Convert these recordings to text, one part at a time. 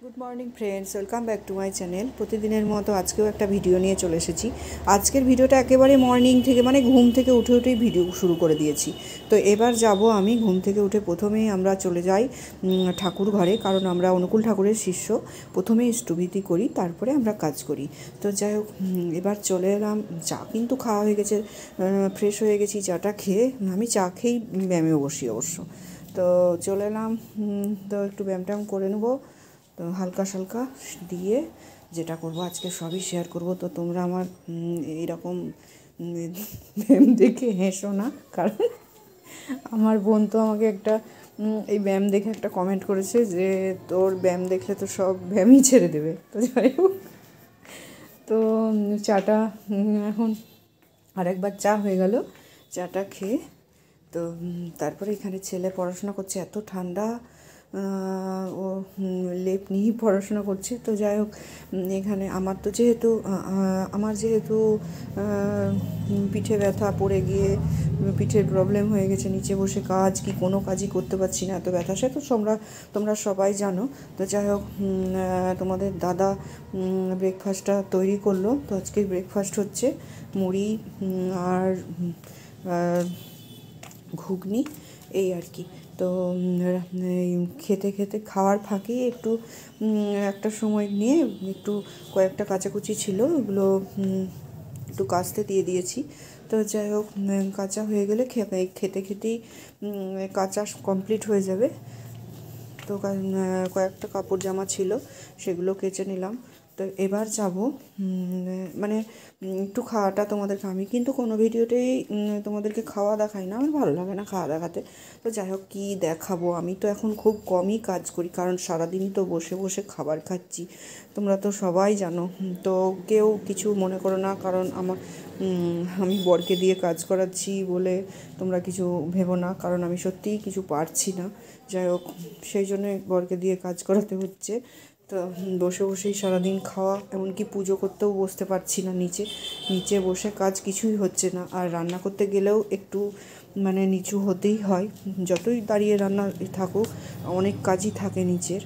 Good morning friends, welcome back to my channel. প্রতিদিনের মতো আজকেও একটা ভিডিও নিয়ে চলে এসেছি। আজকের ভিডিওটা একেবারে মর্নিং থেকে ঘুম থেকে উঠেই ভিডিও শুরু করে দিয়েছি। তো এবার যাব আমি ঘুম থেকে উঠে প্রথমেই আমরা চলে যাই ঠাকুর ঘরে, কারণ আমরা অনুকূল ঠাকুরের শিষ্য। প্রথমেই স্থুবিতি করি, তারপরে আমরা কাজ করি। তো যাই হোক, এবার চলে এলাম। চা কিন্তু খাওয়া হয়ে গেছে, ফ্রেশ হয়ে গেছি। চাটা খেয়ে আমি চা খেয়েই ব্যায়ামে বসি অবশ্য। তো চলে এলাম, তো একটু ব্যায়াম ট্যায়াম করে নেবো। তো হালকা সালকা দিয়ে যেটা করব আজকে সবই শেয়ার করব। তো তোমরা আমার এইরকম ব্যায়াম দেখে হেসো না, কারণ আমার বোন তো আমাকে একটা এই ব্যায়াম দেখে একটা কমেন্ট করেছে যে তোর ব্যায়াম দেখলে তো সব ব্যায়ামই ছেড়ে দেবে। তো যাই হোক, তো চাটা এখন আরেকবার চা হয়ে গেল। চাটা খেয়ে তো তারপরে এখানে ছেলে পড়াশোনা করছে। এত ঠান্ডা, ও লেপ নিয়েই পড়াশোনা করছে। তো যাই হোক, এখানে আমার যেহেতু পিঠে ব্যথা, পড়ে গিয়ে পিঠের প্রবলেম হয়ে গেছে, নিচে বসে কোনো কাজই করতে পারছি না, এত ব্যথা। সে তো তোমরা সবাই জানো। তো যাই হোক, তোমাদের দাদা ব্রেকফাস্টটা তৈরি করলো। তো আজকে ব্রেকফাস্ট হচ্ছে মুড়ি আর ঘুগনি, এই আর কি। তো খেতে খেতে খাওয়ার ফাঁকেই একটু একটা সময় নিয়ে একটু কয়েকটা কাচাকুচি ছিল, ওগুলো একটু কাচতে দিয়ে দিয়েছি। তো যাই হোক, কাঁচা হয়ে গেলে খেতে খেতেই কাচা কমপ্লিট হয়ে যাবে। তো কয়েকটা কাপড় জামা ছিল, সেগুলো কেচে নিলাম। তো এবার যাব, মানে একটু খাওয়াটা তোমাদেরকে, আমি কিন্তু কোনো ভিডিওতেই তোমাদেরকে খাওয়া দেখাই না, আমার ভালো লাগে না খাওয়া দেখাতে। তো যাই হোক, কী দেখাবো, আমি তো এখন খুব কমই কাজ করি, কারণ সারাদিনই তো বসে বসে খাবার খাচ্ছি, তোমরা তো সবাই জানো। তো কেউ কিছু মনে করো না, কারণ আমি বরকে দিয়ে কাজ করাচ্ছি বলে তোমরা কিছু ভেবো না, কারণ আমি সত্যিই কিছু পারছি না। যাই হোক, সেই জন্য বরকে দিয়ে কাজ করাতে হচ্ছে। তো বসে বসেই সারাদিন খাওয়া, এমনকি পুজো করতেও বসতে পারছি না, নিচে বসে কাজ কিছুই হচ্ছে না। আর রান্না করতে গেলেও একটু নিচু হতেই হয়, যতই দাঁড়িয়ে রান্না থাকুক অনেক কাজই থাকে নিচের।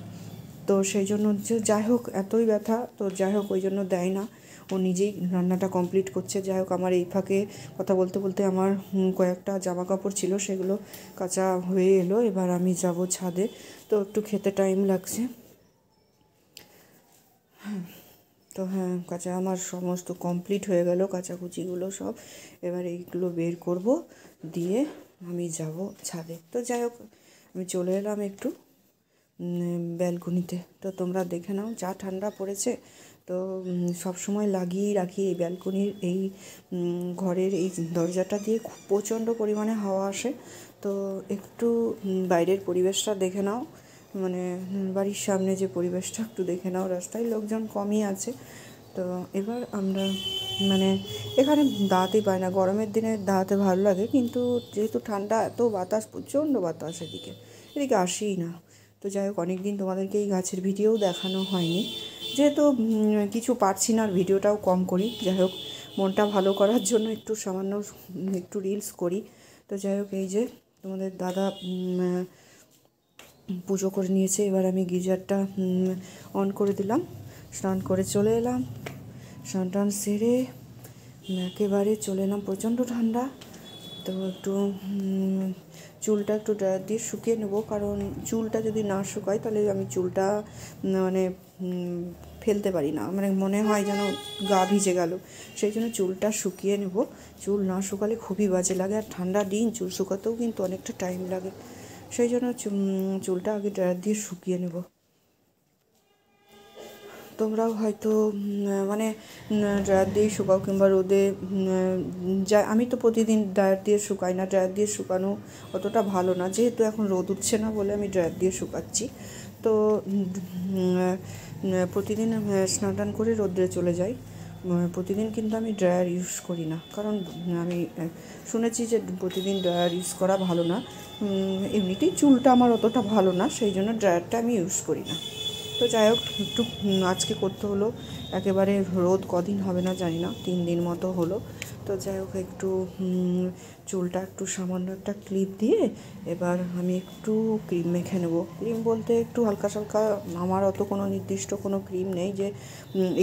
তো সেই জন্য যাই হোক, এতই ব্যথা, তো যাই হোক ওই জন্য দেয় না, ও নিজেই রান্নাটা কমপ্লিট করছে। যাই হোক, আমার এই ফাঁকে কথা বলতে বলতে আমার কয়েকটা জামা কাপড় ছিল, সেগুলো কাচা হয়ে এলো। এবার আমি যাব ছাদে, তো একটু খেতে টাইম লাগছে। তো হ্যাঁ, কাঁচা আমার সমস্ত কমপ্লিট হয়ে গেল, কাচাকুচিগুলো সব। এবার এইগুলো বের করব, দিয়ে আমি যাব ছাদে। তো যাই হোক, আমি চলে এলাম একটু ব্যালকনিতে। তো তোমরা দেখে নাও, যা ঠান্ডা পড়েছে। তো সব সময় লাগিয়েই রাখি এই ব্যালকনির এই ঘরের এই দরজাটা দিয়ে খুব প্রচণ্ড পরিমাণে হাওয়া আসে। তো একটু বাইরের পরিবেশটা দেখে নাও, বাড়ির সামনে যে পরিবেশটা একটু দেখে নাও। রাস্তায় লোকজন কমই আছে। তো এবার আমরা এখানে দাঁড়াতেই পাই না, গরমের দিনে দাঁড়াতে ভালো লাগে, কিন্তু যেহেতু ঠান্ডা, এত বাতাস, প্রচণ্ড বাতাস, এদিকে আসেই না। তো যাই হোক, অনেক দিন তোমাদেরকে এই গাছের ভিডিওও দেখানো হয়নি, যেহেতু কিছু পারছি না, আর ভিডিওটাও কম করি। যাই হোক, মনটা ভালো করার জন্য সামান্য একটু রিলস করি। তো যাই হোক, এই যে তোমাদের দাদা পুজো করে নিয়েছে। এবার আমি গিজারটা অন করে দিলাম, স্নান করে চলে এলাম। স্নান টান সেরে একেবারে চলে এলাম, প্রচণ্ড ঠান্ডা। তো একটু চুলটা একটু ড্রায়ার দিয়ে শুকিয়ে নেবো, কারণ চুলটা যদি না শুকায় তাহলে আমি চুলটা ফেলতে পারি না, মনে হয় যেন গা ভিজে গেল। সেই জন্য চুলটা শুকিয়ে নেব। চুল না শুকালে খুবই বাজে লাগে, আর ঠান্ডা দিন চুল শুকাতেও কিন্তু অনেকটা টাইম লাগে। সেই জন্য চুলটা আগে ড্রায়ার দিয়ে শুকিয়ে নেব। তোমরাও হয়তো ড্রায়ার দিয়ে শুকাও, কিংবা রোদে আমি তো প্রতিদিন ড্রায়ার দিয়ে শুকাই না, ড্রায়ার দিয়ে শুকানো অতটা ভালো না, যেহেতু এখন রোদ উঠছে না বলে আমি ড্রায়ার দিয়ে শুকাচ্ছি। তো প্রতিদিন স্নান টান করে রোদ্রে চলে যাই। প্রতিদিন কিন্তু আমি ড্রায়ার ইউজ করি না, কারণ আমি শুনেছি যে প্রতিদিন ড্রায়ার ইউজ করা ভালো না। এমনিতেই চুলটা আমার অতটা ভালো না, সেই জন্য ড্রায়ারটা আমি ইউজ করি না। তো যাই হোক একটু আজকে করতে হলো, একেবারে রোদ কদিন হবে না জানি না, 3 দিন মতো হলো। তো যাই হোক একটু চুলটা একটু সামান্য একটা ক্লিপ দিয়ে এবার আমি একটু ক্রিম মেখে নেবো। ক্রিম বলতে একটু হালকা সালকা, আমার অত কোনো নির্দিষ্ট কোনো ক্রিম নেই যে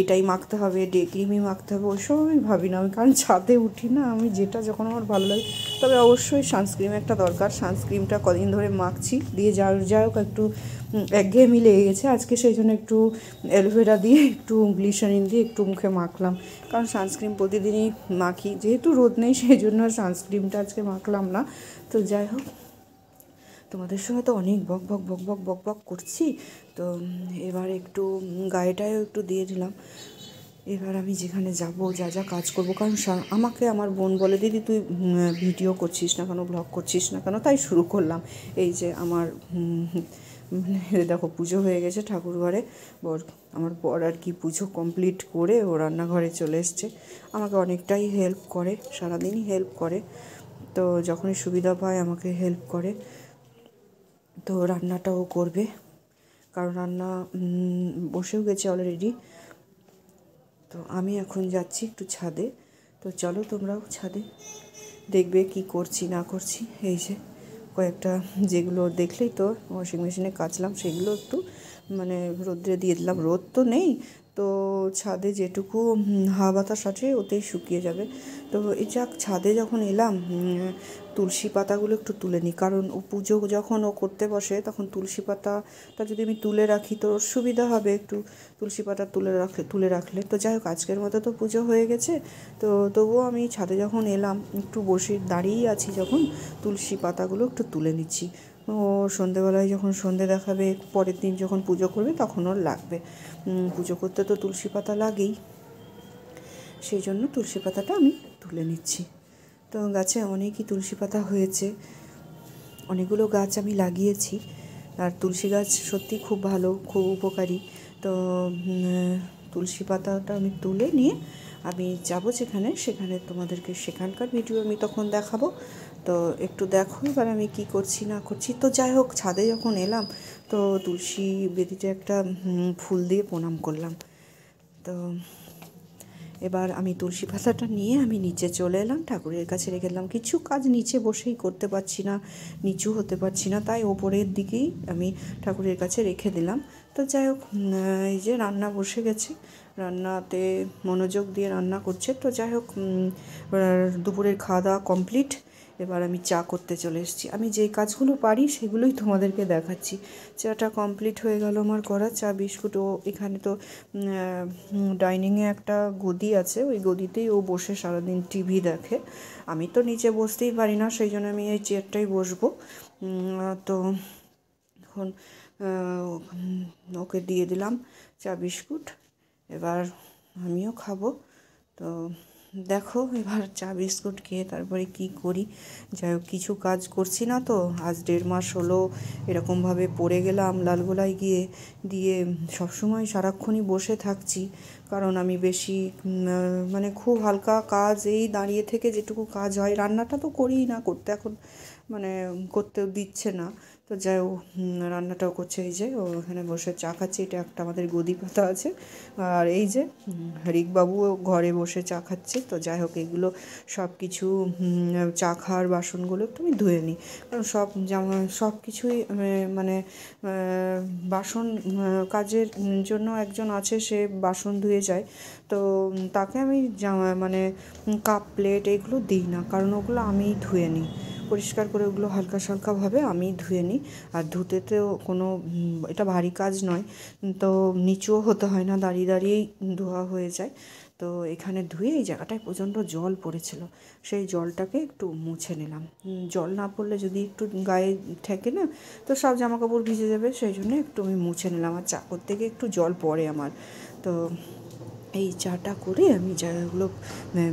এটাই মাখতে হবে, ডে ক্রিমই মাখতে হবে, ওইসব আমি ভাবি না। আমি কারণ ছাদে উঠি না, আমি যেটা যখন আমার ভালো লাগে। তবে অবশ্যই সানস্ক্রিম একটা দরকার, সানস্ক্রিমটা কদিন ধরে মাখছি দিয়ে যাই হোক একটু একঘেয়েমি লেগে গেছে আজকে, সেই জন্য একটু অ্যালোভেরা দিয়ে একটু গ্লিসারিন দিয়ে একটু মুখে মাখলাম। কারণ সানস্ক্রিন প্রতিদিনই মাখি, যেহেতু রোদ নেই সেই জন্য সানস্ক্রিনটা আজকে মাখলাম না। তো যাই হোক তোমাদের সঙ্গে তো অনেক বক বক বক বক বক বক করছি, তো এবার একটু গায়েটাও একটু দিয়ে দিলাম। এবার আমি যেখানে যাব, যা যা কাজ করব, কারণ আমাকে আমার বোন বলে, দিদি তুই ভিডিও করছিস না কেন, ব্লগ করছিস না কেন, তাই শুরু করলাম। এই যে আমার দেখো পুজো হয়ে গেছে ঠাকুর ঘরে, আমার বর আর কি পুজো কমপ্লিট করে ও রান্নাঘরে চলে এসছে। আমাকে অনেকটাই হেল্প করে, সারাদিনই হেল্প করে, তো যখনই সুবিধা পায় আমাকে হেল্প করে। তো রান্নাটাও করবে, কারণ রান্না বসেও গেছে অলরেডি। তো আমি এখন যাচ্ছি একটু ছাদে, তো চলো তোমরাও ছাদে দেখবে কি করছি না করছি। এই যে কয়েকটা যেগুলো দেখলেই তো ওয়াশিং মেশিনে কাচলাম, সেগুলো একটু মানে রোদ্রে দিয়ে দিলাম, রোদ তো নেই, তো ছাদে যেটুকু হাওয়া বাতাস আছে ওতেই শুকিয়ে যাবে। তো এই যাক ছাদে যখন এলাম, তুলসী পাতাগুলো একটু তুলে নিই, কারণ ও পুজো যখন ও করতে বসে তখন তুলসী পাতাটা যদি আমি তুলে রাখি তো সুবিধা হবে, একটু তুলসী পাতা তুলে রাখলে। তো যাই হোক আজকের মতো তো পুজো হয়ে গেছে, তো তবুও আমি ছাদে যখন এলাম একটু বসে দাঁড়িয়েই আছি যখন, তুলসী পাতাগুলো একটু তুলে নিচ্ছি। ও সন্ধেবেলায় যখন সন্ধে দেখাবে, পরের দিন যখন পুজো করবে তখন ওর লাগবে, পুজো করতে তো তুলসী পাতা লাগেই, সেই জন্য তুলসী পাতাটা আমি তুলে নিচ্ছি। তো গাছে অনেকই তুলসী পাতা হয়েছে, অনেকগুলো গাছ আমি লাগিয়েছি, আর তুলসী গাছ সত্যি খুব ভালো, খুব উপকারী। তো তুলসী পাতাটা আমি তুলে নিয়ে আমি যাব সেখানে তোমাদেরকে সেখানকার ভিডিও আমি তখন দেখাবো। তো একটু দেখো এবার আমি কি করছি না করছি। তো যাই হোক ছাদে যখন এলাম তো তুলসী বেদিতে একটা ফুল দিয়ে প্রণাম করলাম। তো এবার আমি তুলসী পাতাটা নিয়ে আমি নিচে চলে এলাম, ঠাকুরের কাছে রেখে দিলাম। কিছু কাজ নিচে বসেই করতে পারছি না, নিচু হতে পারছি না, তাই ওপরের দিকেই আমি ঠাকুরের কাছে রেখে দিলাম। তো যাই হোক এই যে রান্না বসে গেছে, রান্নাতে মনোযোগ দিয়ে রান্না করছে। তো যাই হোক দুপুরের খাওয়া দাওয়া কমপ্লিট, এবার আমি চা করতে চলে এসেছি। আমি যেই কাজগুলো পারি সেগুলোই তোমাদেরকে দেখাচ্ছি। চাটা কমপ্লিট হয়ে গেল আমার করা, চা বিস্কুট। ও এখানে তো ডাইনিংয়ে একটা গদি আছে, ওই গদিতেই ও বসে সারাদিন টিভি দেখে। আমি তো নিচে বসতেই পারি না, সেই জন্য আমি এই চেয়ারটাই বসবো। তো এখন ওকে দিয়ে দিলাম চা বিস্কুট, এবার আমিও খাবো। তো দেখো এবার চা বিস্কুট খেয়ে তারপরে কি করি। যাই হোক কিছু কাজ করছি না, তো আজ 1.5 মাস হলো এরকমভাবে পড়ে গেলাম লালগোলায় গিয়ে, দিয়ে সবসময় সারাক্ষণই বসে থাকছি, কারণ আমি বেশি মানে খুব হালকা কাজ, এই দাঁড়িয়ে থেকে যেটুকু কাজ হয়, রান্নাটা তো করিই না, করতে এখন মানে করতেও দিচ্ছে না। তো যাই হোক রান্নাটাও করছে, এই যে ও এখানে বসে চা খাচ্ছে, এটা একটা আমাদের গদি পাতা আছে, আর এই যে রিকবাবুও ঘরে বসে চা খাচ্ছে। তো যাই হোক এগুলো সব কিছু চা খাওয়ার বাসনগুলো একটু আমি ধুয়ে নিই, কারণ সব কিছুই মানে বাসন কাজের জন্য একজন আছে, সে বাসন ধুয়ে যায়। তো তাকে আমি মানে কাপ প্লেট এগুলো দিই না, কারণ ওগুলো আমিই ধুয়ে নিই পরিষ্কার করে, ওগুলো হালকা সালকাভাবে আমি ধুয়ে নিই। আর ধুতেতেও কোনো এটা ভারী কাজ নয়, তো নিচুও হতে হয় না, দাঁড়িয়ে দাঁড়িয়েই ধোয়া হয়ে যায়। তো এখানে ধুয়ে এই জায়গাটায় প্রচণ্ড জল পড়েছিল, সেই জলটাকে একটু মুছে নিলাম। জল না পড়লে যদি একটু গায়ে ঠেকে না, তো সব জামাকাপড় ভিজে যাবে, সেই জন্য একটু আমি মুছে নিলাম। আর চা করতে গিয়ে একটু জল পড়ে আমার। তো এই চাটা করে আমি জায়গাগুলো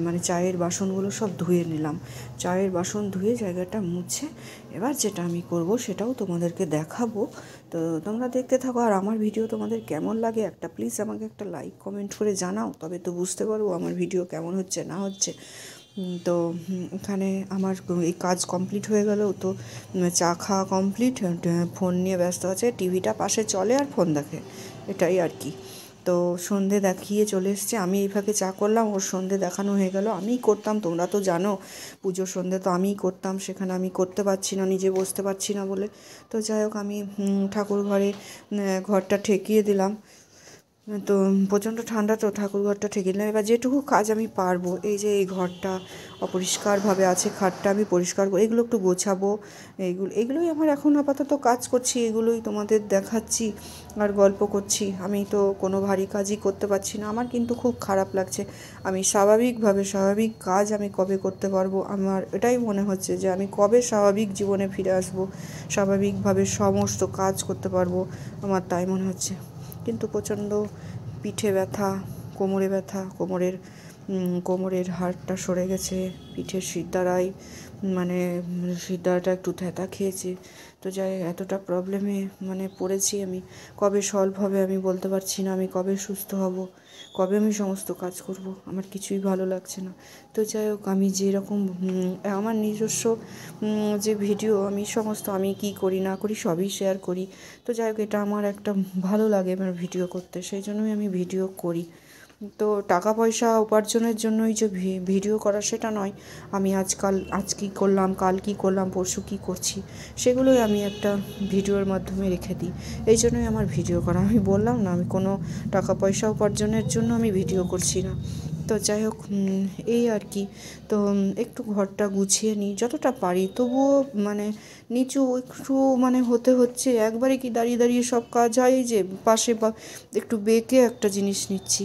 মানে চায়ের বাসনগুলো সব ধুয়ে নিলাম, চায়ের বাসন ধুয়ে জায়গাটা মুছে এবার যেটা আমি করব সেটাও তোমাদেরকে দেখাবো। তো তোমরা দেখতে থাকো, আর আমার ভিডিও তোমাদের কেমন লাগে একটা প্লিজ আমাকে একটা লাইক কমেন্ট করে জানাও, তবে তো বুঝতে পারবো আমার ভিডিও কেমন হচ্ছে না হচ্ছে। তো এখানে আমার এই কাজ কমপ্লিট হয়ে গেল। তো চা খাওয়া কমপ্লিট, ফোন নিয়ে ব্যস্ত আছে, টিভিটা পাশে চলে আর ফোন দেখে, এটাই আর কি। তো সন্ধে দেখিয়ে চলে এসছে, আমি এই ফাঁকে চা করলাম, ওর সন্ধে দেখানো হয়ে গেল। আমিই করতাম, তোমরা তো জানো পুজোর সন্ধে তো আমিই করতাম, সেখানে আমি করতে পারছি না, নিজে বসতে পারছি না বলে। তো যাই হোক, আমি ঠাকুর ঘরে ঘরটা ঠেকিয়ে দিলাম। তো প্রচণ্ড ঠান্ডা, তো ঠাকুরঘরটা ঠেকে দিলাম। এবার যেটুকু কাজ আমি পারবো, এই যে এই ঘরটা অপরিষ্কারভাবে আছে, খাটটা আমি পরিষ্কার করে এগুলো একটু গোছাবো, এগুলোই আমার এখন আপাতত কাজ করছি, এগুলোই তোমাদের দেখাচ্ছি আর গল্প করছি। আমি তো কোনো ভারী কাজই করতে পারছি না, আমার কিন্তু খুব খারাপ লাগছে। আমি স্বাভাবিক কাজ আমি কবে করতে পারবো, আমার এটাই মনে হচ্ছে যে আমি কবে স্বাভাবিক জীবনে ফিরে আসবো, স্বাভাবিকভাবে সমস্ত কাজ করতে পারবো, আমার তাই মনে হচ্ছে। কিন্তু প্রচণ্ড পিঠে ব্যথা, কোমরে ব্যথা, কোমরের হাড়টা সরে গেছে, পিঠের শিরদাঁড়ায় মানে শিরদাঁড়াটা একটু ব্যথা খেয়েছে। তো যাই, এতটা প্রবলেমে পড়েছি আমি, কবে সলভ হবে আমি বলতে পারছি না, আমি কবে সুস্থ হব, কবে আমি সমস্ত কাজ করব, আমার কিছুই ভালো লাগছে না। তো যাই হোক, আমি যেরকম আমার নিজস্ব যে ভিডিও, আমি সমস্ত আমি কী করি না করি সবই শেয়ার করি। তো যাই হোক, এটা আমার একটা ভালো লাগে আমার ভিডিও করতে, সেই জন্যই আমি ভিডিও করি। তো টাকা পয়সা উপার্জনের জন্যই যে ভিডিও করা সেটা নয়, আমি আজ কী করলাম, কাল কী করলাম, পরশু কী করছি, সেগুলোই আমি একটা ভিডিওর মাধ্যমে রেখে দিই। এই জন্যই আমার ভিডিও করা। আমি বললাম না, আমি কোনো টাকা পয়সা উপার্জনের জন্য আমি ভিডিও করছি না। তো যাই হোক, এই আর কি। তো একটু ঘরটা গুছিয়ে নিই যতটা পারি, তবুও নিচু একটু হতে হচ্ছে, একবারে কি দাঁড়িয়ে দাঁড়িয়ে সব কাজ হয়? এই যে পাশে বা একটু বেঁকে একটা জিনিস নিচ্ছি,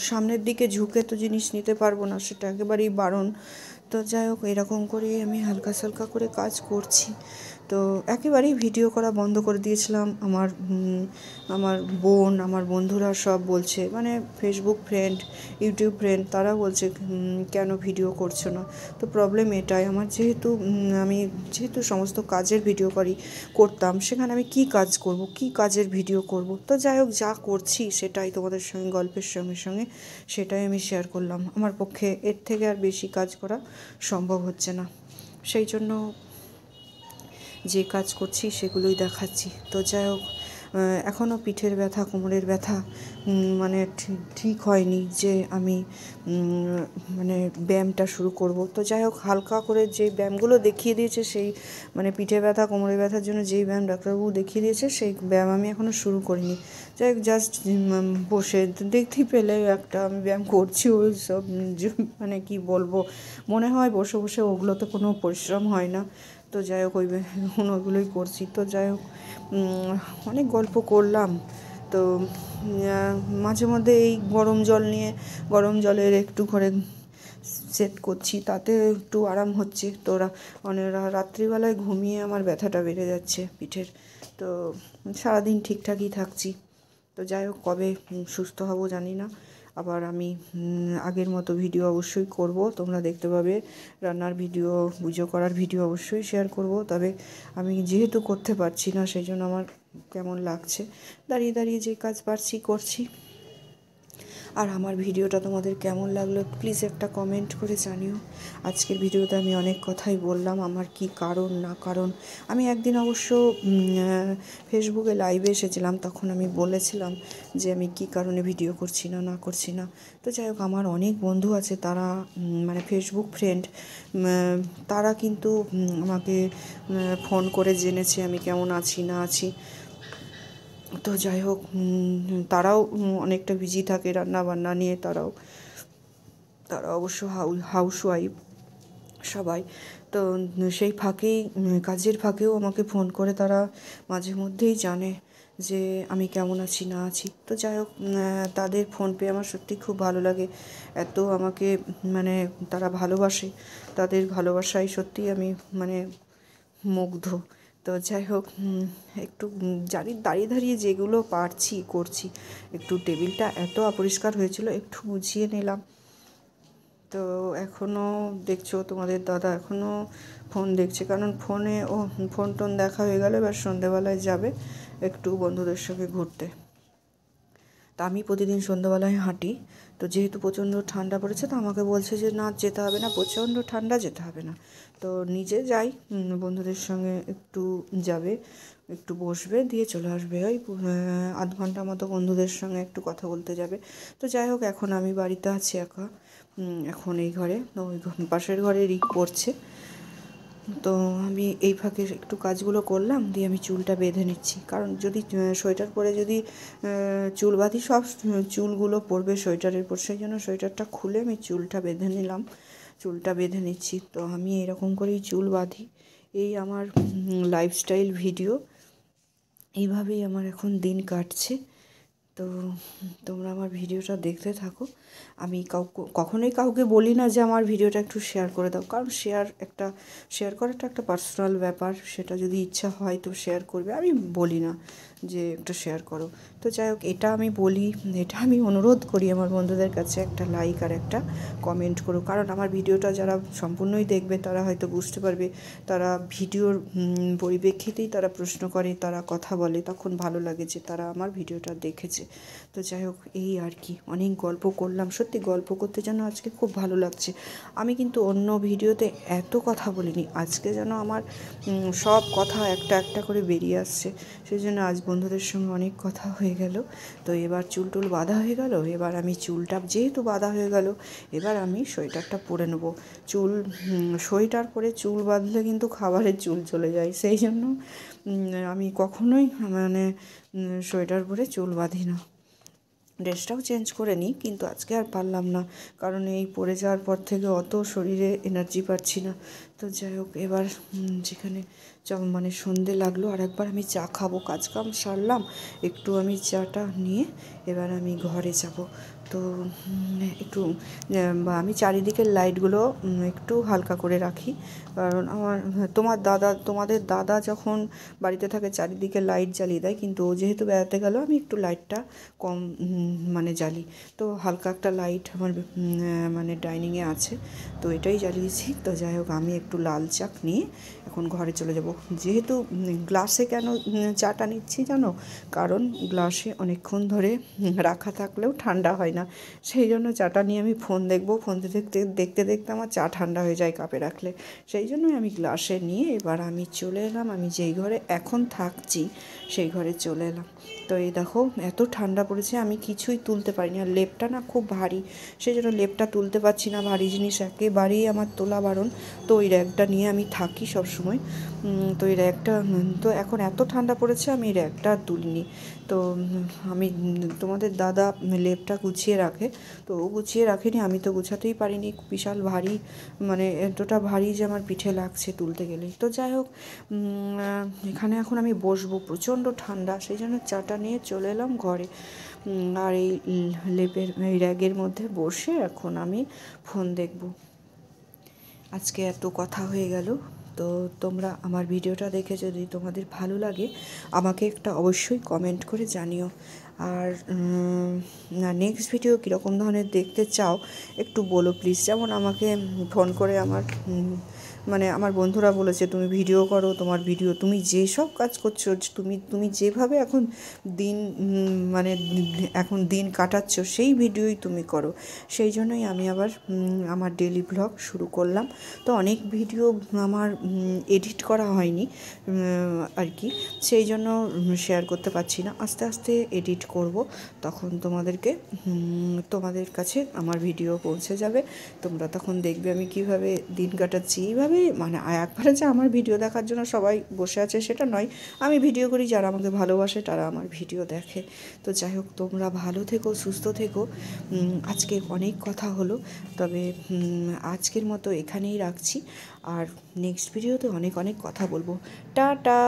সামনের দিকে ঝুঁকে তো জিনিস নিতে পারবো না, সেটা একেবারেই বারণ। তো যাই হোক, এরকম করেই আমি হালকা সালকা করে কাজ করছি। তো একেবারেই ভিডিও করা বন্ধ করে দিয়েছিলাম। আমার বোন, আমার বন্ধুরা সব বলছে, ফেসবুক ফ্রেন্ড, ইউটিউব ফ্রেন্ড, তারা বলছে কেন ভিডিও করছো না? তো প্রবলেম এটাই, আমার আমি যেহেতু সমস্ত কাজের ভিডিও করতাম, সেখানে আমি কী কাজ করব, কী কাজের ভিডিও করব? তো যাই হোক, যা করছি সেটাই তোমাদের সঙ্গে গল্পের সঙ্গে সঙ্গে সেটাই আমি শেয়ার করলাম। আমার পক্ষে এর থেকে আর বেশি কাজ করা সম্ভব হচ্ছে না, সেই জন্য যে কাজ করছি সেগুলোই দেখাচ্ছি। তো যাই হোক, এখনও পিঠের ব্যথা, কোমরের ব্যথা ঠিক হয়নি যে আমি ব্যায়ামটা শুরু করব। তো যাই হোক, হালকা করে যে ব্যায়ামগুলো দেখিয়ে দিয়েছে, সেই পিঠে ব্যথা, কোমরে ব্যথার জন্য যেই ব্যায়াম ডাক্তারবাবু দেখিয়ে দিয়েছে, সেই ব্যায়াম আমি এখনও শুরু করিনি। যাই হোক, জাস্ট বসে দেখতেই পেলে একটা আমি ব্যায়াম করছি, ওই সব কী বলবো, মনে হয় বসে বসে ওগুলোতে কোনো পরিশ্রম হয় না। তো যাই হোক, ওইগুলোই করছি। তো যাই হোক, অনেক গল্প করলাম। তো মাঝে মধ্যে এই গরম জলের একটু করে সেট করছি, তাতে একটু আরাম হচ্ছে। তো রাত্রিবেলায় ঘুমিয়ে আমার ব্যথাটা বেড়ে যাচ্ছে পিঠের। তো সারাদিন ঠিকঠাকই থাকছি। তো যাই হোক, কবে সুস্থ হব জানি না। আবার আমি আগের মতো ভিডিও অবশ্যই করব, তোমরা দেখতে পাবে। রান্নার ভিডিও, পুজো করার ভিডিও অবশ্যই শেয়ার করব। তবে আমি যেহেতু করতে পারছি না, সেই জন্য আমার কেমন লাগছে, দাঁড়িয়ে দাঁড়িয়ে যে কাজ পারছি করছি। আর আমার ভিডিওটা তোমাদের কেমন লাগলো প্লিজ একটা কমেন্ট করে জানিও। আজকের ভিডিওতে আমি অনেক কথাই বললাম, আমার কি কারণ না কারণ। আমি একদিন অবশ্য ফেসবুকে লাইভে এসেছিলাম, তখন আমি বলেছিলাম যে আমি কি কারণে ভিডিও করছি না না করছি না। তো যাই হোক, আমার অনেক বন্ধু আছে, তারা ফেসবুক ফ্রেন্ড, তারা কিন্তু আমাকে ফোন করে জেনেছে আমি কেমন আছি না আছি। তো যাই হোক, তারাও অনেকটা বিজি থাকে রান্না বান্না নিয়ে, তারা অবশ্য হাউসওয়াইফ সবাই। তো সেই ফাঁকেই, কাজের ফাঁকেও আমাকে ফোন করে তারা মাঝে মধ্যেই জানে যে আমি কেমন আছি না আছি। তো যাই হোক, তাদের ফোন পেয়ে আমার সত্যি খুব ভালো লাগে, এত আমাকে তারা ভালোবাসে, তাদের ভালোবাসায় সত্যিই আমি মুগ্ধ। তো যাই হোক, একটু দাঁড়িয়ে দাঁড়িয়ে যেগুলো পারছি করছি। একটু টেবিলটা এত অপরিষ্কার হয়েছিল, একটু গুছিয়ে নিলাম। তো এখনও দেখছো, তোমাদের দাদা এখনও ফোন দেখছে, কারণ ফোন টোন দেখা হয়ে গেলে এবার সন্ধেবেলায় যাবে একটু বন্ধুদের সঙ্গে ঘুরতে। তা আমি প্রতিদিন সন্ধ্যাবেলায় হাঁটি। তো যেহেতু প্রচণ্ড ঠান্ডা পড়েছে, তো আমাকে বলছে যে না যেতে হবে না, প্রচণ্ড ঠান্ডা, যেতে হবে না। তো নিজে যাই, বন্ধুদের সঙ্গে একটু যাবে, একটু বসবে, দিয়ে চলে আসবে। ওই আধ ঘন্টা মতো বন্ধুদের সঙ্গে একটু কথা বলতে যাবে। তো যাই হোক, এখন আমি বাড়িতে আছি একা, এখন এই ঘরে, ওই পাশের ঘরে রিক পড়ছে। তো আমি এই ফাঁকে একটু কাজগুলো করলাম, দিয়ে আমি চুলটা বেঁধে নিচ্ছি। কারণ যদি সোয়েটার পরে যদি চুল বাঁধি, সব চুলগুলো পড়বে সোয়েটারের উপর, সেই জন্য সোয়েটারটা খুলে আমি চুলটা বেঁধে নিলাম, চুলটা বেঁধে নিচ্ছি। তো আমি এরকম করেই চুল বাঁধি। এই আমার লাইফস্টাইল ভিডিও, এইভাবেই আমার এখন দিন কাটছে। তো তোমরা আমার ভিডিওটা দেখতে থাকো। আমি কখনোই কাউকে বলি না যে আমার ভিডিওটা একটু শেয়ার করে দাও, কারণ শেয়ার করাটা একটা পার্সোনাল ব্যাপার। সেটা যদি ইচ্ছা হয় তো শেয়ার করবে, আমি বলি না যে একটু শেয়ার করো। তো যাই হোক, এটা আমি বলি, এটা আমি অনুরোধ করি আমার বন্ধুদের কাছে, একটা লাইক আর একটা কমেন্ট করো। কারণ আমার ভিডিওটা যারা সম্পূর্ণই দেখবে তারা হয়তো বুঝতে পারবে, তারা ভিডিওর পরিপ্রেক্ষিতেই তারা প্রশ্ন করে, তারা কথা বলে, তখন ভালো লাগে যে তারা আমার ভিডিওটা দেখেছে। তো যাই হোক, এই আর কি, অনেক গল্প করলাম। সত্যি গল্প করতে যেন আজকে খুব ভালো লাগছে। আমি কিন্তু অন্য ভিডিওতে এত কথা বলিনি, আজকে যেন আমার সব কথা একটা একটা করে বেরিয়ে আসছে। সেই জন্য আজ বন্ধুদের সঙ্গে অনেক কথা হয়ে গেল। তো এবার চুল টুল বাঁধা হয়ে গেল, এবার আমি চুলটা যেহেতু বাঁধা হয়ে গেল, এবার আমি সোয়েটারটা পরে নেবো। সোয়েটার পরে চুল বাঁধলে কিন্তু খাবারের চুল চলে যায়, সেই জন্য আমি কখনোই মানে সোয়েটার পরে চুল বাঁধি না। ড্রেসটাও চেঞ্জ করে নিই, কিন্তু আজকে আর পারলাম না, কারণ এই পড়ে যাওয়ার পর থেকে অত শরীরে এনার্জি পাচ্ছি না। তো যাই হোক, এবার যেখানে মানে সন্ধে লাগলো, আর একবার আমি চা খাবো, কাজকাম সারলাম, একটু আমি চাটা নিয়ে এবার আমি ঘরে যাব। তো একটু আমি চারিদিকের লাইটগুলো একটু হালকা করে রাখি, কারণ তোমাদের দাদা যখন বাড়িতে থাকে চারিদিকে লাইট জ্বালিয়ে দেয়, কিন্তু ও যেহেতু বেড়াতে গেল, আমি একটু লাইটটা কম মানে জ্বালি। তো হালকা একটা লাইট আমার মানে ডাইনিংয়ে আছে, তো এটাই জ্বালিয়েছি। তো যাই হোক, আমি একটু লাল চা নিয়ে এখন ঘরে চলে যাব। যেহেতু গ্লাসে কেন চাটা নিচ্ছি জানো, কারণ গ্লাসে অনেকক্ষণ ধরে রাখা থাকলেও ঠান্ডা হয় না, সেই জন্য চাটা নিয়ে আমি ফোন দেখবো, ফোন দেখতে দেখতে আমার চা ঠান্ডা হয়ে যায় কাপে রাখলে, সেই জন্যই আমি গ্লাসে নিয়ে এবার আমি চলে এলাম। আমি যেই ঘরে এখন থাকছি সেই ঘরে চলে এলাম। তো এই দেখো, এত ঠান্ডা পড়েছে, আমি কিছুই তুলতে পারিনি, আর লেপটা না খুব ভারী, সেই জন্য লেপটা তুলতে পারছি না, ভারী জিনিস একেবারেই আমার তোলা বারণ। তো ওই র্যাকটা নিয়ে আমি থাকি সবসময়। তো এই র্যাকটা, তো এখন এত ঠান্ডা পড়েছে আমি এই র্যাকটা আর তুলিনি। তো আমি তোমাদের দাদা লেপটা গুছিয়ে রাখে, তো ও গুছিয়ে রাখেনি, আমি তো গুছাতেই পারিনি, বিশাল ভারী, মানে এতটা ভারী যে আমার পিঠে লাগছে তুলতে গেলেই। তো যাই হোক, এখানে এখন আমি বসবো, প্রচণ্ড ঠান্ডা, সেই জন্য চাটা নিয়ে চলে এলাম ঘরে। আর এই এই র্যাগের মধ্যে বসে এখন আমি ফোন দেখব। আজকে এত কথা হয়ে গেল। তো তোমরা আমার ভিডিওটা দেখে যদি তোমাদের ভালো লাগে, আমাকে একটা অবশ্যই কমেন্ট করে জানিও। আর নেক্সট ভিডিও কীরকম ধরনের দেখতে চাও একটু বলো প্লিজ। যেমন আমাকে ফোন করে মানে আমার বন্ধুরা বলেছে, তুমি ভিডিও করো, তোমার ভিডিও, তুমি যেসব কাজ করছো, তুমি যেভাবে এখন দিন মানে এখন দিন কাটাচ্ছ, সেই ভিডিওই তুমি করো। সেই জন্যই আমি আবার আমার ডেলি ব্লগ শুরু করলাম। তো অনেক ভিডিও আমার এডিট করা হয়নি আর কি, সেই জন্য শেয়ার করতে পারছি না। আস্তে আস্তে এডিট করব, তখন তোমাদের কাছে আমার ভিডিও পৌঁছে যাবে। তোমরা তখন দেখবে আমি কিভাবে দিন কাটাচ্ছি। এইভাবে মানে একবারে যে আমার ভিডিও দেখার জন্য সবাই বসে আছে সেটা নয়, আমি ভিডিও করি, যারা আমাকে ভালোবাসে তারা আমার ভিডিও দেখে। তো যাই হোক, তোমরা ভালো থেকো, সুস্থ থেকো। আজকে অনেক কথা হলো, তবে আজকের মতো এখানেই রাখছি, আর নেক্সট ভিডিওতে অনেক অনেক কথা বলবো। টাটা।